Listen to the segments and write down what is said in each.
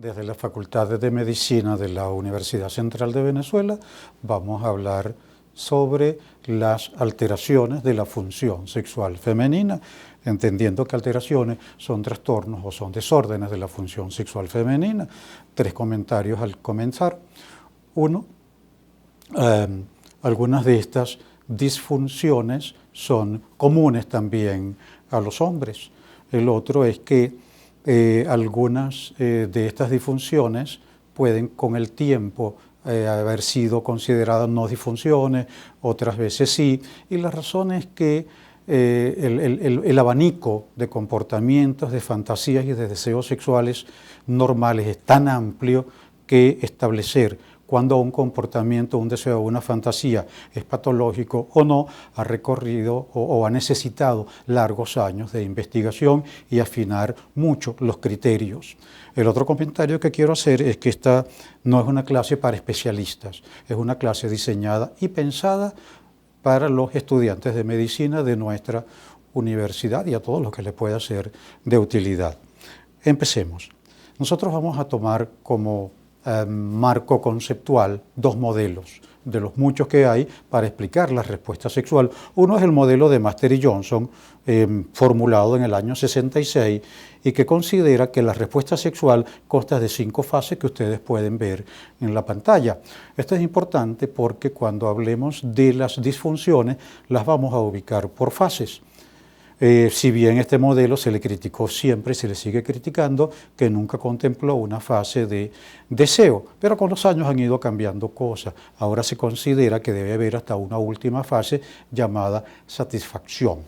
Desde la Facultad de Medicina de la Universidad Central de Venezuela vamos a hablar sobre las alteraciones de la función sexual femenina, entendiendo que alteraciones son trastornos o son desórdenes de la función sexual femenina. 3 comentarios al comenzar. 1, algunas de estas disfunciones son comunes también a los hombres. El otro es que algunas de estas disfunciones pueden con el tiempo haber sido consideradas no disfunciones, otras veces sí, y la razón es que el abanico de comportamientos, de fantasías y de deseos sexuales normales es tan amplio que establecer cuando un comportamiento, un deseo, una fantasía es patológico o no, ha recorrido o ha necesitado largos años de investigación y afinar mucho los criterios. El otro comentario que quiero hacer es que esta no es una clase para especialistas, es una clase diseñada y pensada para los estudiantes de medicina de nuestra universidad y a todos los que les pueda ser de utilidad. Empecemos. Nosotros vamos a tomar como marco conceptual 2 modelos de los muchos que hay para explicar la respuesta sexual. Uno es el modelo de Master y Johnson, formulado en el año 66 y que considera que la respuesta sexual consta de 5 fases que ustedes pueden ver en la pantalla. Esto es importante porque cuando hablemos de las disfunciones las vamos a ubicar por fases. Si bien este modelo se le criticó siempre, se le sigue criticando, que nunca contempló una fase de deseo, pero con los años han ido cambiando cosas. Ahora se considera que debe haber hasta una última fase llamada satisfacción.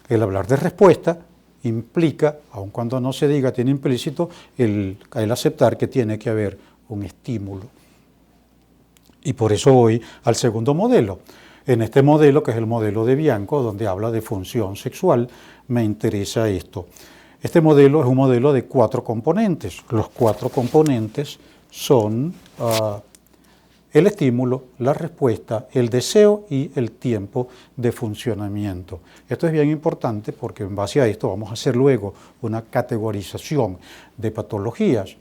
El hablar de respuesta implica, aun cuando no se diga, tiene implícito el aceptar que tiene que haber un estímulo. Y por eso voy al segundo modelo. En este modelo, que es el modelo de Bianco, donde habla de función sexual, me interesa esto. Este modelo es un modelo de 4 componentes. Los 4 componentes son el estímulo, la respuesta, el deseo y el tiempo de funcionamiento. Esto es bien importante porque en base a esto vamos a hacer luego una categorización de patologías.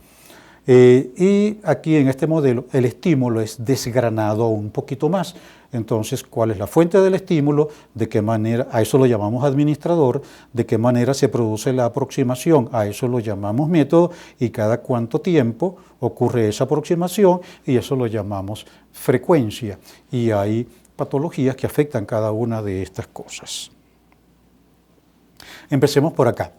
Y aquí en este modelo el estímulo es desgranado un poquito más. Entonces, ¿cuál es la fuente del estímulo? ¿De qué manera? A eso lo llamamos administrador. ¿De qué manera se produce la aproximación? A eso lo llamamos método. Y cada cuánto tiempo ocurre esa aproximación y eso lo llamamos frecuencia. Y hay patologías que afectan cada una de estas cosas. Empecemos por acá.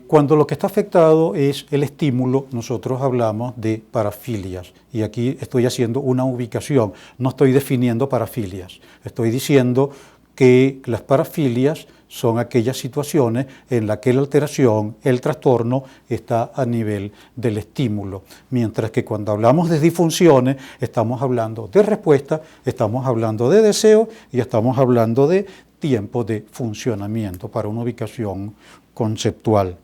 Cuando lo que está afectado es el estímulo, nosotros hablamos de parafilias. Y aquí estoy haciendo una ubicación, no estoy definiendo parafilias. Estoy diciendo que las parafilias son aquellas situaciones en las que la alteración, el trastorno, está a nivel del estímulo. Mientras que cuando hablamos de disfunciones, estamos hablando de respuesta, estamos hablando de deseo y estamos hablando de tiempo de funcionamiento para una ubicación conceptual.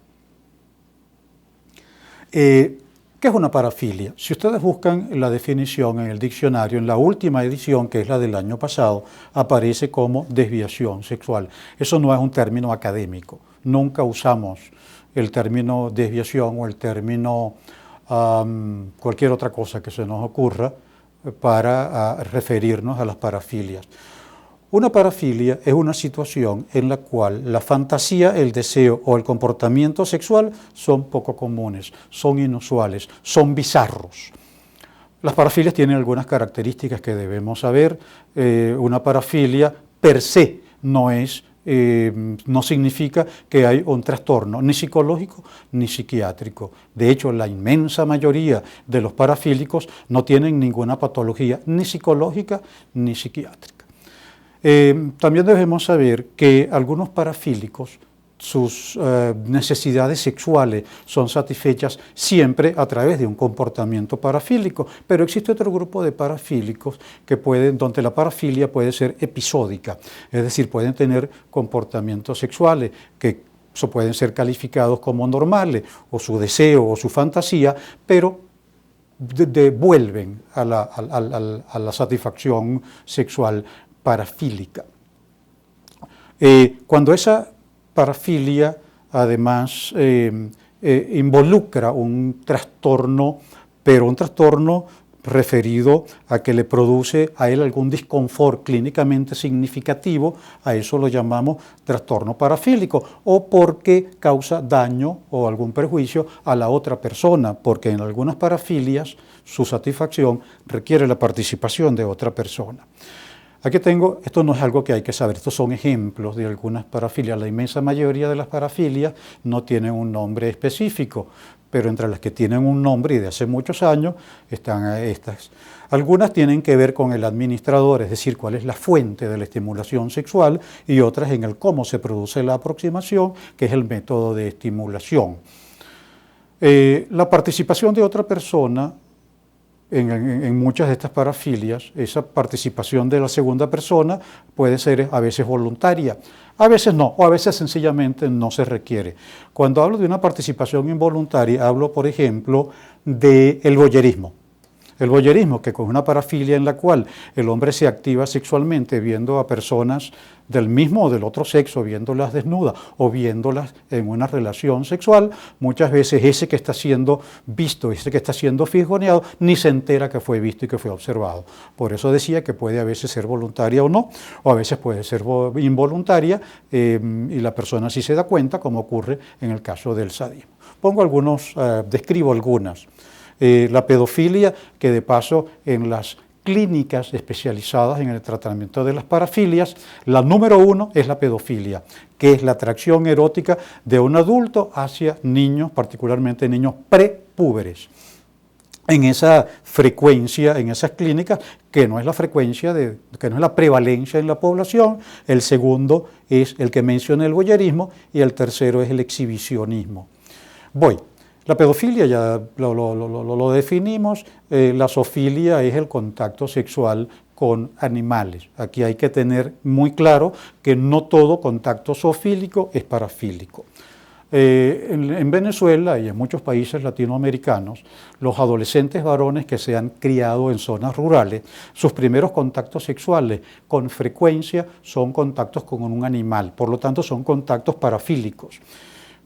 ¿Qué es una parafilia? Si ustedes buscan la definición en el diccionario, en la última edición, que es la del año pasado, aparece como desviación sexual. Eso no es un término académico. Nunca usamos el término desviación o el término cualquier otra cosa que se nos ocurra para referirnos a las parafilias. Una parafilia es una situación en la cual la fantasía, el deseo o el comportamiento sexual son poco comunes, son inusuales, son bizarros. Las parafilias tienen algunas características que debemos saber. Una parafilia per se no significa que hay un trastorno ni psicológico ni psiquiátrico. De hecho, la inmensa mayoría de los parafílicos no tienen ninguna patología ni psicológica ni psiquiátrica. También debemos saber que algunos parafílicos, sus necesidades sexuales son satisfechas siempre a través de un comportamiento parafílico, pero existe otro grupo de parafílicos donde la parafilia puede ser episódica, es decir, pueden tener comportamientos sexuales que pueden ser calificados como normales, o su deseo o su fantasía, pero vuelven a la satisfacción sexual parafílica. Cuando esa parafilia además involucra un trastorno, pero un trastorno referido a que le produce a él algún disconfort clínicamente significativo, a eso lo llamamos trastorno parafílico, o porque causa daño o algún perjuicio a la otra persona, porque en algunas parafilias su satisfacción requiere la participación de otra persona. Aquí tengo, esto no es algo que hay que saber, estos son ejemplos de algunas parafilias. La inmensa mayoría de las parafilias no tienen un nombre específico, pero entre las que tienen un nombre y de hace muchos años están estas. Algunas tienen que ver con el administrador, es decir, cuál es la fuente de la estimulación sexual, y otras en el cómo se produce la aproximación, que es el método de estimulación. La participación de otra persona en muchas de estas parafilias, esa participación de la segunda persona puede ser a veces voluntaria, a veces no, o a veces sencillamente no se requiere. Cuando hablo de una participación involuntaria, hablo, por ejemplo, del voyerismo. El voyerismo, que con una parafilia en la cual el hombre se activa sexualmente viendo a personas del mismo o del otro sexo, viéndolas desnudas o viéndolas en una relación sexual, muchas veces ese que está siendo visto, ese que está siendo fijoneado, ni se entera que fue visto y que fue observado. Por eso decía que puede a veces ser voluntaria o no, o a veces puede ser involuntaria y la persona sí se da cuenta, como ocurre en el caso del sadismo. Describo algunas. La pedofilia, que de paso en las clínicas especializadas en el tratamiento de las parafilias, la número 1 es la pedofilia, que es la atracción erótica de un adulto hacia niños, particularmente niños prepúberes. En esa frecuencia, en esas clínicas, que no es la frecuencia, que no es la prevalencia en la población. El segundo es el que menciona el voyerismo y el tercero es el exhibicionismo. La pedofilia ya lo definimos, la zoofilia es el contacto sexual con animales. Aquí hay que tener muy claro que no todo contacto zoofílico es parafílico. En Venezuela y en muchos países latinoamericanos, los adolescentes varones que se han criado en zonas rurales, sus primeros contactos sexuales con frecuencia son contactos con un animal, por lo tanto son contactos parafílicos.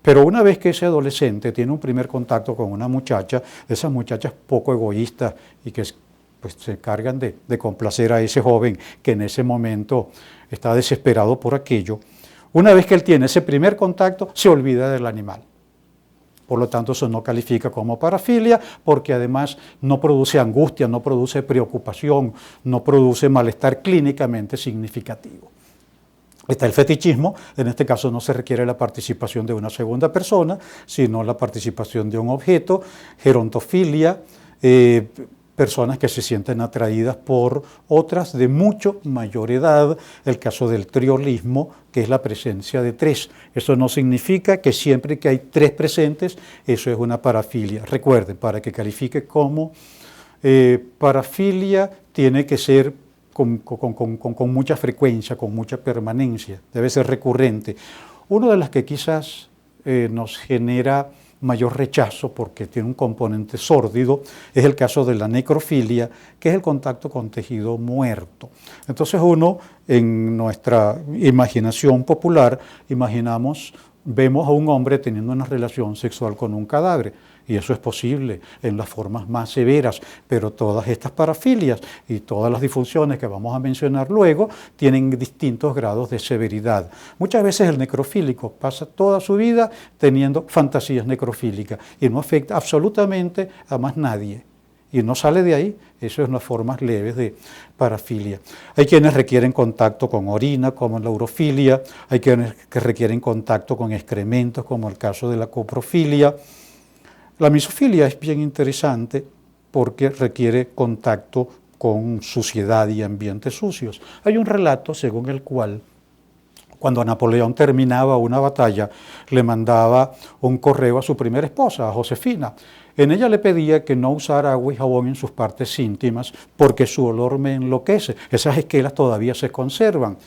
Pero una vez que ese adolescente tiene un primer contacto con una muchacha, esas muchachas poco egoístas y que pues, se cargan de complacer a ese joven que en ese momento está desesperado por aquello, una vez que él tiene ese primer contacto, se olvida del animal. Por lo tanto, eso no califica como parafilia, porque además no produce angustia, no produce preocupación, no produce malestar clínicamente significativo. Está el fetichismo, en este caso no se requiere la participación de una segunda persona, sino la participación de un objeto, gerontofilia, personas que se sienten atraídas por otras de mucho mayor edad, el caso del triolismo, que es la presencia de 3. Eso no significa que siempre que hay 3 presentes, eso es una parafilia. Recuerden, para que califique como parafilia, tiene que ser con mucha frecuencia, con mucha permanencia, debe ser recurrente. Una de las que quizás nos genera mayor rechazo porque tiene un componente sórdido es el caso de la necrofilia, que es el contacto con tejido muerto. Entonces uno, en nuestra imaginación popular, vemos a un hombre teniendo una relación sexual con un cadáver, y eso es posible en las formas más severas, pero todas estas parafilias y todas las disfunciones que vamos a mencionar luego tienen distintos grados de severidad. Muchas veces el necrofílico pasa toda su vida teniendo fantasías necrofílicas y no afecta absolutamente a más nadie. Y no sale de ahí, eso es unas formas leves de parafilia. Hay quienes requieren contacto con orina, como la urofilia, hay quienes que requieren contacto con excrementos, como el caso de la coprofilia. La misofilia es bien interesante porque requiere contacto con suciedad y ambientes sucios. Hay un relato según el cual, cuando Napoleón terminaba una batalla, le mandaba un correo a su primera esposa, a Josefina. En ella le pedía que no usara agua y jabón en sus partes íntimas porque su olor me enloquece. Esas esquelas todavía se conservan.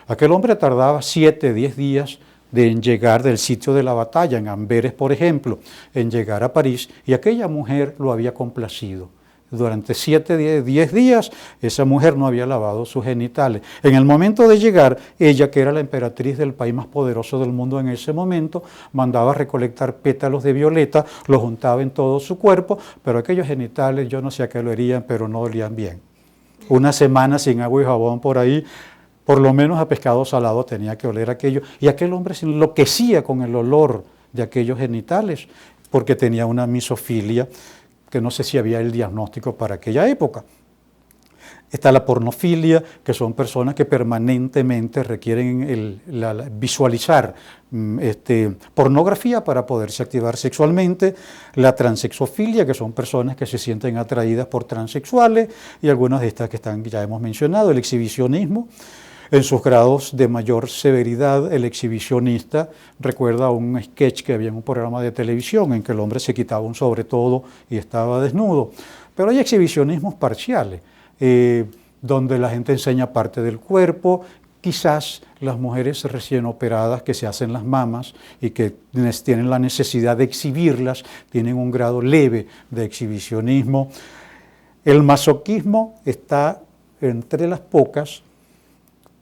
Aquel hombre tardaba 7, 10 días en llegar del sitio de la batalla, en Amberes, por ejemplo, en llegar a París, y aquella mujer lo había complacido. Durante 7, 10 días, esa mujer no había lavado sus genitales. En el momento de llegar, ella, que era la emperatriz del país más poderoso del mundo en ese momento, mandaba recolectar pétalos de violeta, los juntaba en todo su cuerpo, pero aquellos genitales, yo no sé a qué lo herían, pero no olían bien. Una semana sin agua y jabón por ahí, por lo menos a pescado salado tenía que oler aquello. Y aquel hombre se enloquecía con el olor de aquellos genitales, porque tenía una misofilia, que no sé si había el diagnóstico para aquella época. Está la pornofilia, que son personas que permanentemente requieren visualizar pornografía para poderse activar sexualmente. La transexofilia, que son personas que se sienten atraídas por transexuales, y algunas de estas que ya hemos mencionado. El exhibicionismo, en sus grados de mayor severidad. El exhibicionista recuerda un sketch que había en un programa de televisión en que el hombre se quitaba un sobretodo y estaba desnudo. Pero hay exhibicionismos parciales, donde la gente enseña parte del cuerpo. Quizás las mujeres recién operadas que se hacen las mamas y que tienen la necesidad de exhibirlas, tienen un grado leve de exhibicionismo. El masoquismo está entre las pocas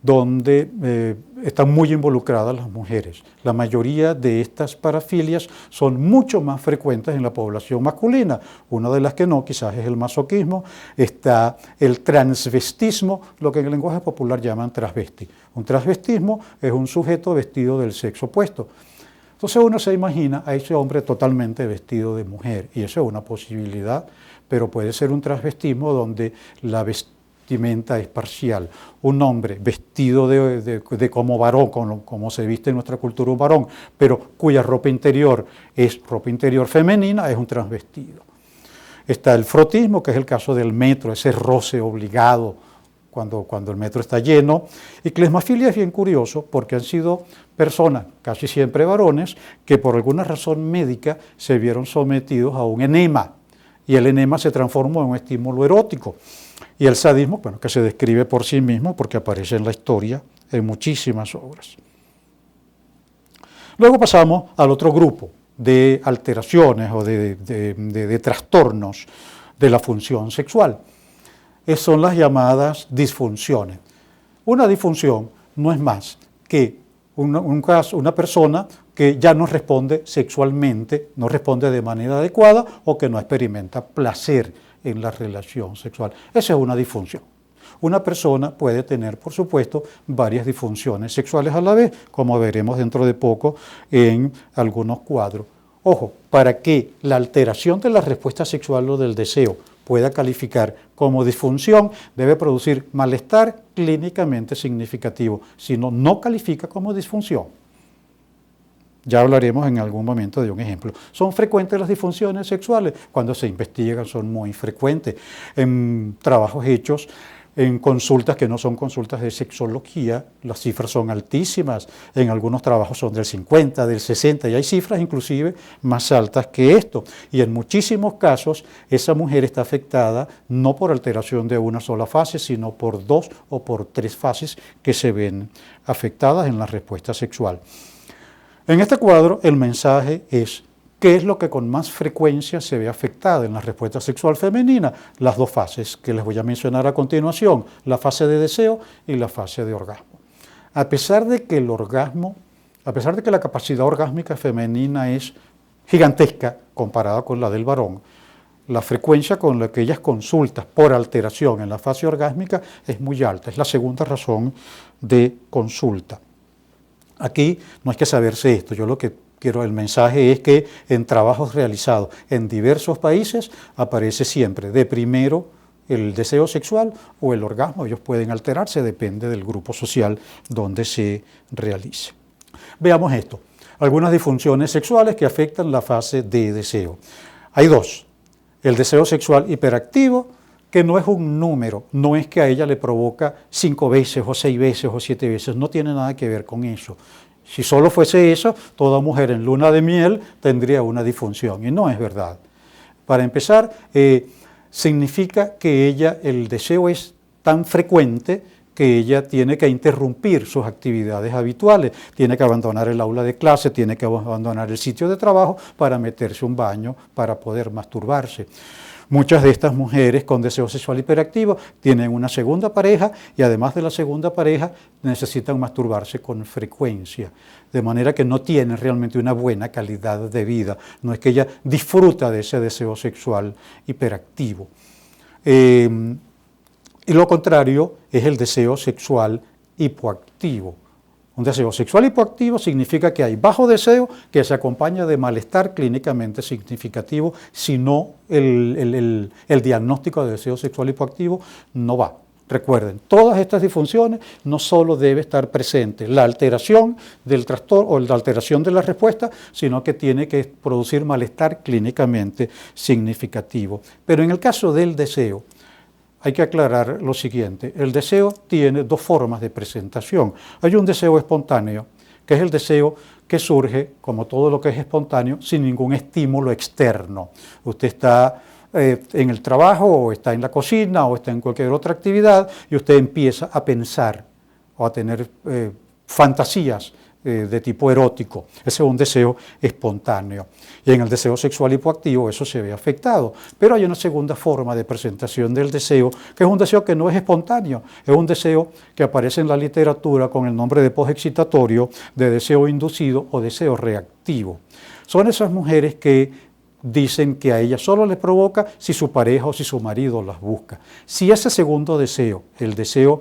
donde están muy involucradas las mujeres. La mayoría de estas parafilias son mucho más frecuentes en la población masculina. Una de las que no, quizás, es el masoquismo. Está el transvestismo, lo que en el lenguaje popular llaman transvesti. Un transvestismo es un sujeto vestido del sexo opuesto. Entonces uno se imagina a ese hombre totalmente vestido de mujer, y eso es una posibilidad, pero puede ser un transvestismo donde la vestimenta es parcial. Un hombre vestido de como varón, como se viste en nuestra cultura un varón, pero cuya ropa interior es ropa interior femenina, es un transvestido. Está el frotismo, que es el caso del metro, ese roce obligado cuando el metro está lleno. Y clismafilia es bien curioso porque han sido personas, casi siempre varones, que por alguna razón médica se vieron sometidos a un enema, y el enema se transformó en un estímulo erótico. Y el sadismo, bueno, que se describe por sí mismo porque aparece en la historia en muchísimas obras. Luego pasamos al otro grupo de alteraciones o de trastornos de la función sexual. Son las llamadas disfunciones. Una disfunción no es más que una persona que ya no responde sexualmente, no responde de manera adecuada o que no experimenta placer en la relación sexual. Esa es una disfunción. Una persona puede tener, por supuesto, varias disfunciones sexuales a la vez, como veremos dentro de poco en algunos cuadros. Ojo, para que la alteración de la respuesta sexual o del deseo pueda calificar como disfunción, debe producir malestar clínicamente significativo, si no, no califica como disfunción. Ya hablaremos en algún momento de un ejemplo. ¿Son frecuentes las disfunciones sexuales? Cuando se investigan son muy frecuentes. En trabajos hechos, en consultas que no son consultas de sexología, las cifras son altísimas. En algunos trabajos son del 50, del 60, y hay cifras inclusive más altas que esto. Y en muchísimos casos, esa mujer está afectada no por alteración de una sola fase, sino por 2 o por 3 fases que se ven afectadas en la respuesta sexual. En este cuadro el mensaje es ¿qué es lo que con más frecuencia se ve afectada en la respuesta sexual femenina? Las 2 fases que les voy a mencionar a continuación, la fase de deseo y la fase de orgasmo. A pesar de que la capacidad orgásmica femenina es gigantesca comparada con la del varón, la frecuencia con la que ellas consultan por alteración en la fase orgásmica es muy alta, es la segunda razón de consulta. Aquí no hay que saberse esto, yo lo que quiero, el mensaje es que en trabajos realizados en diversos países aparece siempre de primero el deseo sexual o el orgasmo. Ellos pueden alterarse, depende del grupo social donde se realice. Veamos esto, algunas disfunciones sexuales que afectan la fase de deseo. Hay 2, el deseo sexual hiperactivo, que no es un número, no es que a ella le provoca 5 veces o 6 veces o 7 veces, no tiene nada que ver con eso. Si solo fuese eso, toda mujer en luna de miel tendría una disfunción, y no es verdad. Para empezar, significa que el deseo es tan frecuente que ella tiene que interrumpir sus actividades habituales, tiene que abandonar el aula de clase, tiene que abandonar el sitio de trabajo para meterse un baño, para poder masturbarse. Muchas de estas mujeres con deseo sexual hiperactivo tienen una segunda pareja y además de la segunda pareja necesitan masturbarse con frecuencia, de manera que no tienen realmente una buena calidad de vida. No es que ella disfruta de ese deseo sexual hiperactivo. Y lo contrario es el deseo sexual hipoactivo. Un deseo sexual hipoactivo significa que hay bajo deseo que se acompaña de malestar clínicamente significativo. Si no, el diagnóstico de deseo sexual hipoactivo no va. Recuerden, todas estas disfunciones no solo debe estar presente la alteración del trastorno o la alteración de la respuesta, sino que tiene que producir malestar clínicamente significativo. Pero en el caso del deseo, hay que aclarar lo siguiente: el deseo tiene dos formas de presentación. Hay un deseo espontáneo, que es el deseo que surge, como todo lo que es espontáneo, sin ningún estímulo externo. Usted está en el trabajo, o está en la cocina, o está en cualquier otra actividad, y usted empieza a pensar o a tener fantasías de tipo erótico. Ese es un deseo espontáneo. Y en el deseo sexual hipoactivo eso se ve afectado. Pero hay una segunda forma de presentación del deseo, que es un deseo que no es espontáneo, es un deseo que aparece en la literatura con el nombre de posexcitatorio, de deseo inducido o deseo reactivo. Son esas mujeres que dicen que a ellas solo les provoca si su pareja o si su marido las busca. Si ese segundo deseo, el deseo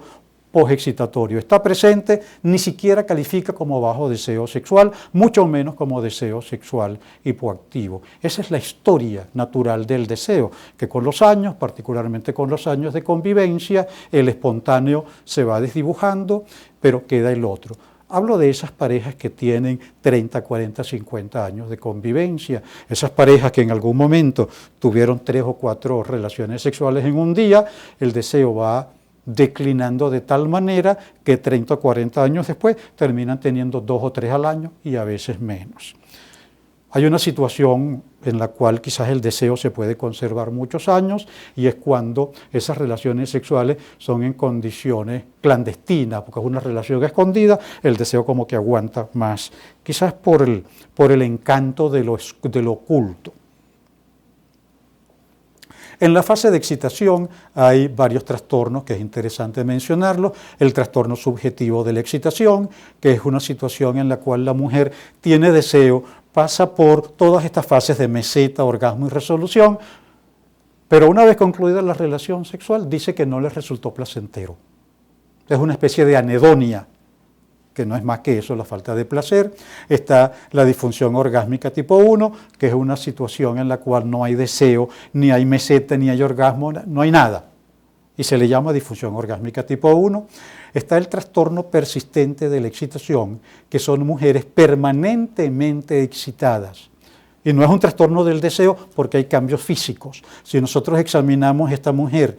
posexcitatorio, está presente, ni siquiera califica como bajo deseo sexual, mucho menos como deseo sexual hipoactivo. Esa es la historia natural del deseo, que con los años, particularmente con los años de convivencia, el espontáneo se va desdibujando, pero queda el otro. Hablo de esas parejas que tienen 30, 40, 50 años de convivencia, esas parejas que en algún momento tuvieron 3 o 4 relaciones sexuales en un día, el deseo va declinando de tal manera que 30 o 40 años después terminan teniendo 2 o 3 al año y a veces menos. Hay una situación en la cual quizás el deseo se puede conservar muchos años y es cuando esas relaciones sexuales son en condiciones clandestinas, porque es una relación escondida, el deseo como que aguanta más, quizás por el encanto de lo oculto. En la fase de excitación hay varios trastornos que es interesante mencionarlos. El trastorno subjetivo de la excitación, que es una situación en la cual la mujer tiene deseo, pasa por todas estas fases de meseta, orgasmo y resolución, pero una vez concluida la relación sexual dice que no le resultó placentero. Es una especie de anedonia, que no es más que eso, la falta de placer. Está la disfunción orgásmica tipo 1, que es una situación en la cual no hay deseo, ni hay meseta, ni hay orgasmo, no hay nada. Y se le llama disfunción orgásmica tipo 1. Está el trastorno persistente de la excitación, que son mujeres permanentemente excitadas. Y no es un trastorno del deseo porque hay cambios físicos. Si nosotros examinamos a esta mujer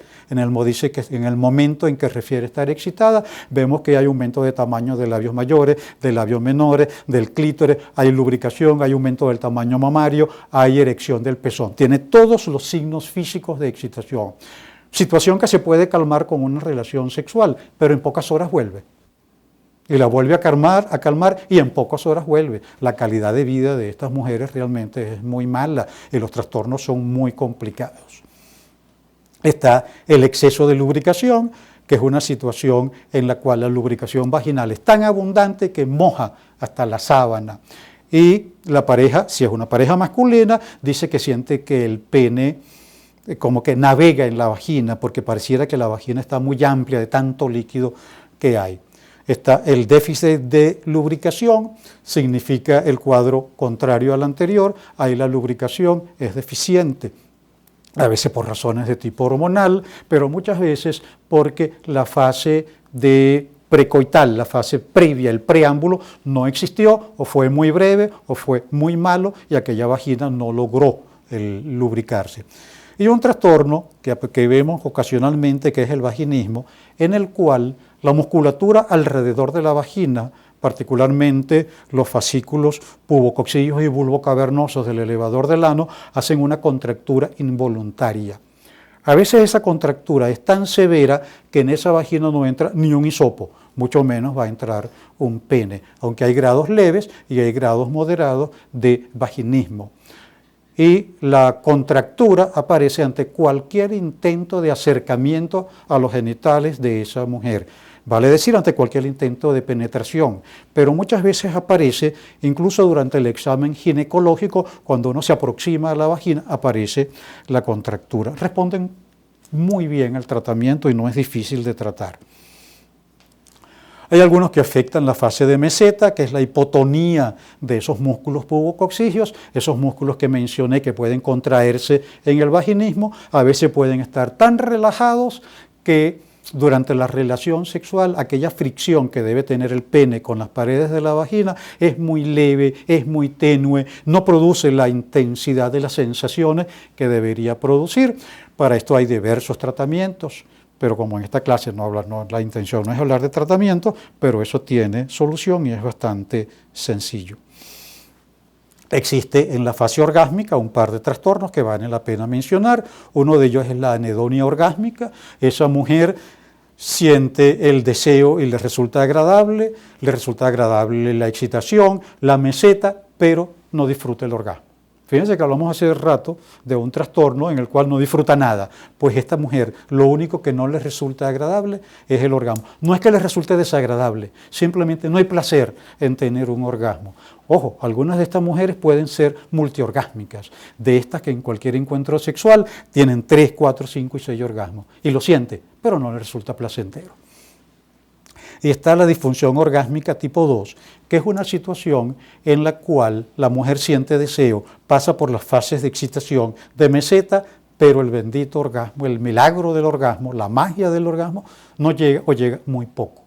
dice que en el momento en que refiere estar excitada, vemos que hay aumento de tamaño de labios mayores, de labios menores, del clítoris, hay lubricación, hay aumento del tamaño mamario, hay erección del pezón. Tiene todos los signos físicos de excitación. Situación que se puede calmar con una relación sexual, pero en pocas horas vuelve. Y la vuelve a calmar y en pocas horas vuelve. La calidad de vida de estas mujeres realmente es muy mala y los trastornos son muy complicados. Está el exceso de lubricación, que es una situación en la cual la lubricación vaginal es tan abundante que moja hasta la sábana. Y la pareja, si es una pareja masculina, dice que siente que el pene como que navega en la vagina, porque pareciera que la vagina está muy amplia de tanto líquido que hay. Está el déficit de lubricación, significa el cuadro contrario al anterior, ahí la lubricación es deficiente, a veces por razones de tipo hormonal, pero muchas veces porque la fase de precoital, la fase previa, el preámbulo, no existió, o fue muy breve, o fue muy malo, y aquella vagina no logró lubricarse. Y un trastorno que vemos ocasionalmente, que es el vaginismo, en el cual la musculatura alrededor de la vagina, particularmente los fascículos pubococcígeos y bulbocavernosos del elevador del ano, hacen una contractura involuntaria. A veces esa contractura es tan severa que en esa vagina no entra ni un hisopo, mucho menos va a entrar un pene, aunque hay grados leves y hay grados moderados de vaginismo. y la contractura aparece ante cualquier intento de acercamiento a los genitales de esa mujer. Vale decir, ante cualquier intento de penetración, pero muchas veces aparece, incluso durante el examen ginecológico, cuando uno se aproxima a la vagina, aparece la contractura. Responden muy bien al tratamiento y no es difícil de tratar. Hay algunos que afectan la fase de meseta, que es la hipotonía de esos músculos pubococcígeos, esos músculos que mencioné que pueden contraerse en el vaginismo, a veces pueden estar tan relajados que durante la relación sexual aquella fricción que debe tener el pene con las paredes de la vagina es muy leve, es muy tenue, no produce la intensidad de las sensaciones que debería producir. Para esto hay diversos tratamientos, pero como en esta clase la intención no es hablar de tratamiento, pero eso tiene solución y es bastante sencillo. Existe en la fase orgásmica un par de trastornos que vale la pena mencionar. Uno de ellos es la anedonia orgásmica. Esa mujer siente el deseo y le resulta agradable la excitación, la meseta, pero no disfruta el orgasmo. Fíjense que hablamos hace rato de un trastorno en el cual no disfruta nada. Pues esta mujer, lo único que no le resulta agradable es el orgasmo. No es que le resulte desagradable, simplemente no hay placer en tener un orgasmo. Ojo, algunas de estas mujeres pueden ser multiorgásmicas, de estas que en cualquier encuentro sexual tienen 3, 4, 5 y 6 orgasmos. Y lo siente, pero no le resulta placentero. Y está la disfunción orgásmica tipo 2, que es una situación en la cual la mujer siente deseo, pasa por las fases de excitación, de meseta, pero el bendito orgasmo, el milagro del orgasmo, la magia del orgasmo, no llega o llega muy poco.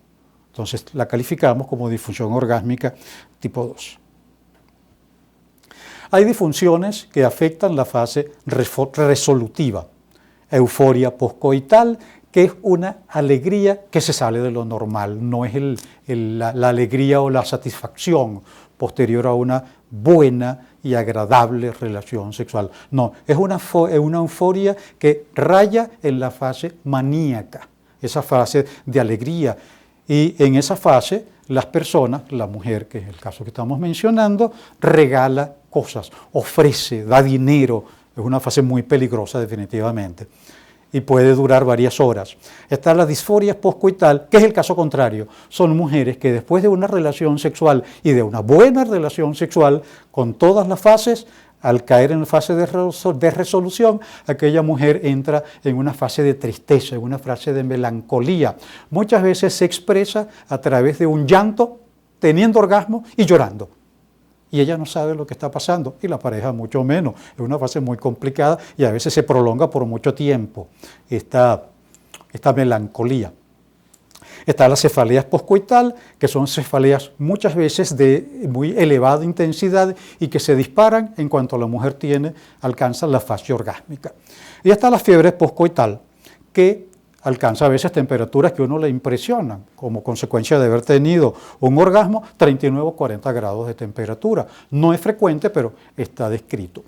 Entonces la calificamos como disfunción orgásmica tipo 2. Hay disfunciones que afectan la fase resolutiva, euforia poscoital, que es una alegría que se sale de lo normal, no es la alegría o la satisfacción posterior a una buena y agradable relación sexual. No, es una euforia que raya en la fase maníaca, esa fase de alegría. Y en esa fase las personas, la mujer, que es el caso que estamos mencionando, regala cosas, ofrece, da dinero. Es una fase muy peligrosa definitivamente y puede durar varias horas. Está la disforia poscoital, que es el caso contrario. Son mujeres que después de una relación sexual y de una buena relación sexual, con todas las fases, al caer en la fase de resolución, aquella mujer entra en una fase de tristeza, en una fase de melancolía. Muchas veces se expresa a través de un llanto, teniendo orgasmo y llorando. Y ella no sabe lo que está pasando, y la pareja mucho menos. Es una fase muy complicada y a veces se prolonga por mucho tiempo, esta melancolía. Está la cefalea poscoital, que son cefaleas muchas veces de muy elevada intensidad y que se disparan en cuanto la mujer alcanza la fase orgásmica. Y está la fiebre poscoital, que alcanza a veces temperaturas que a uno le impresionan, como consecuencia de haber tenido un orgasmo, 39 o 40 grados de temperatura. No es frecuente, pero está descrito.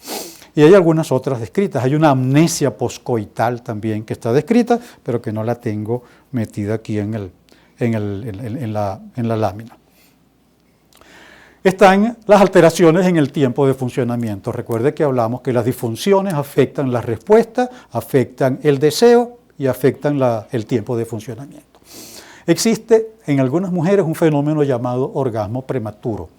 Y hay algunas otras descritas. Hay una amnesia poscoital también que está descrita, pero que no la tengo metida aquí en la lámina. Están las alteraciones en el tiempo de funcionamiento. Recuerde que hablamos que las disfunciones afectan la respuesta, afectan el deseo y afectan el tiempo de funcionamiento. Existe en algunas mujeres un fenómeno llamado orgasmo prematuro.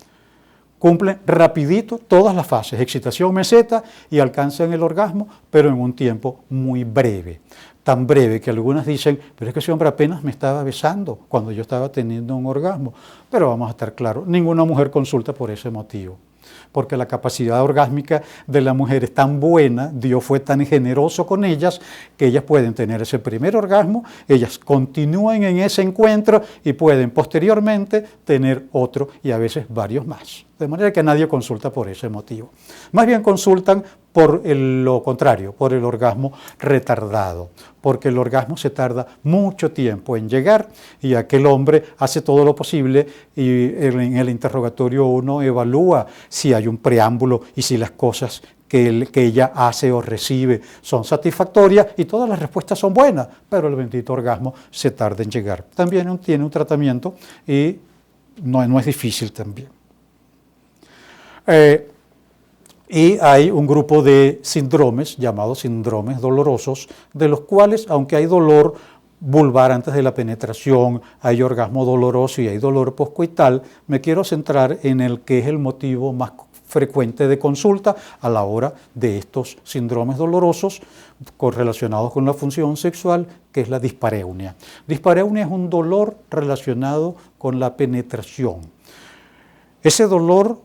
Cumplen rapidito todas las fases, excitación, meseta, y alcanzan el orgasmo, pero en un tiempo muy breve. Tan breve que algunas dicen, pero es que ese hombre apenas me estaba besando cuando yo estaba teniendo un orgasmo. Pero vamos a estar claros, ninguna mujer consulta por ese motivo, porque la capacidad orgásmica de la mujer es tan buena, Dios fue tan generoso con ellas, que ellas pueden tener ese primer orgasmo, ellas continúan en ese encuentro y pueden posteriormente tener otro y a veces varios más. De manera que nadie consulta por ese motivo. Más bien consultan por lo contrario, por el orgasmo retardado, porque el orgasmo se tarda mucho tiempo en llegar y aquel hombre hace todo lo posible y en el interrogatorio uno evalúa si hay un preámbulo y si las cosas que ella hace o recibe son satisfactorias y todas las respuestas son buenas, pero el bendito orgasmo se tarda en llegar. También tiene un tratamiento y no es difícil también. Y hay un grupo de síndromes llamados síndromes dolorosos, de los cuales, aunque hay dolor vulvar antes de la penetración, hay orgasmo doloroso y hay dolor poscoital, me quiero centrar en el que es el motivo más frecuente de consulta a la hora de estos síndromes dolorosos correlacionados con la función sexual, que es la dispareunia. Dispareunia es un dolor relacionado con la penetración. Ese dolor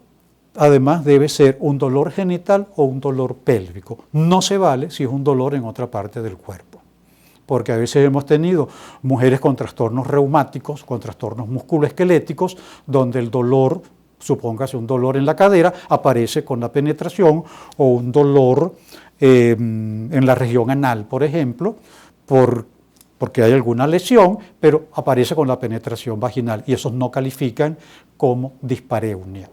además debe ser un dolor genital o un dolor pélvico. No se vale si es un dolor en otra parte del cuerpo, porque a veces hemos tenido mujeres con trastornos reumáticos, con trastornos musculoesqueléticos, donde el dolor, supóngase un dolor en la cadera, aparece con la penetración, o un dolor en la región anal, por ejemplo, porque hay alguna lesión, pero aparece con la penetración vaginal, y esos no califican como dispareunia.